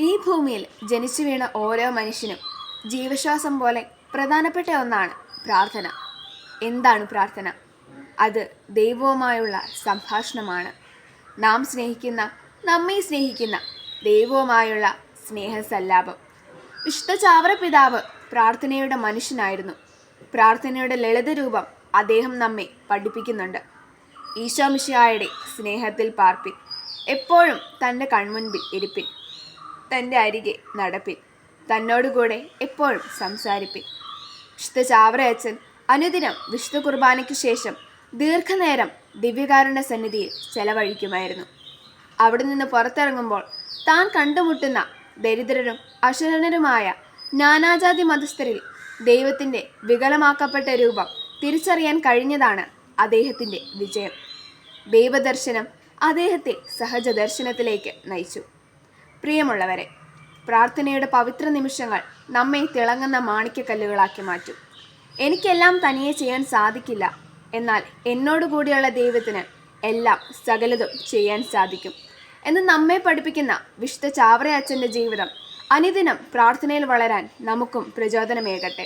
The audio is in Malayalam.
ഈ ഭൂമിയിൽ ജനിച്ചു വീണ ഓരോ മനുഷ്യനും ജീവശ്വാസം പോലെ പ്രധാനപ്പെട്ട ഒന്നാണ് പ്രാർത്ഥന. എന്താണ് പ്രാർത്ഥന? അത് ദൈവവുമായുള്ള സംഭാഷണമാണ്. നാം സ്നേഹിക്കുന്ന, നമ്മെ സ്നേഹിക്കുന്ന ദൈവവുമായുള്ള സ്നേഹസല്ലാപം. വിശുദ്ധ ചാവറ പിതാവ് പ്രാർത്ഥനയുടെ മനുഷ്യനായിരുന്നു. പ്രാർത്ഥനയുടെ ലളിതരൂപം അദ്ദേഹം നമ്മെ പഠിപ്പിക്കുന്നുണ്ട്. ഈശോ മിശിഹായുടെ സ്നേഹത്തിൽ പാർപ്പിൻ, എപ്പോഴും തൻ്റെ കൺമുൻപിൽ ഇരിപ്പിൻ, തൻ്റെ അരികെ നടപ്പിൻ, തന്നോടുകൂടെ എപ്പോഴും സംസാരിപ്പിൻ. വിശുദ്ധ ചാവറയച്ചൻ അനുദിനം വിശുദ്ധ കുർബാനയ്ക്ക് ശേഷം ദീർഘനേരം ദിവ്യകാരുണ്യ സന്നിധിയിൽ ചെലവഴിക്കുമായിരുന്നു. അവിടെ നിന്ന് പുറത്തിറങ്ങുമ്പോൾ താൻ കണ്ടുമുട്ടുന്ന ദരിദ്രരും അശരണരുമായ നാനാജാതി മതസ്ഥരിൽ ദൈവത്തിൻ്റെ വികലമാക്കപ്പെട്ട രൂപം തിരിച്ചറിയാൻ കഴിഞ്ഞതാണ് അദ്ദേഹത്തിൻ്റെ വിജയം. ദൈവദർശനം അദ്ദേഹത്തെ സഹജ ദർശനത്തിലേക്ക് നയിച്ചു. പ്രിയമുള്ളവരെ, പ്രാർത്ഥനയുടെ പവിത്ര നിമിഷങ്ങൾ നമ്മെ തിളങ്ങുന്ന മാണിക്യക്കല്ലുകളാക്കി മാറ്റും. എനിക്കെല്ലാം തനിയെ ചെയ്യാൻ സാധിക്കില്ല, എന്നാൽ എന്നോടുകൂടിയുള്ള ദൈവത്തിന് എല്ലാം സകലതും ചെയ്യാൻ സാധിക്കും എന്ന് നമ്മെ പഠിപ്പിക്കുന്ന വിശുദ്ധ ചാവറയച്ചൻ്റെ ജീവിതം അനുദിനം പ്രാർത്ഥനയിൽ വളരാൻ നമുക്കും പ്രചോദനമേകട്ടെ.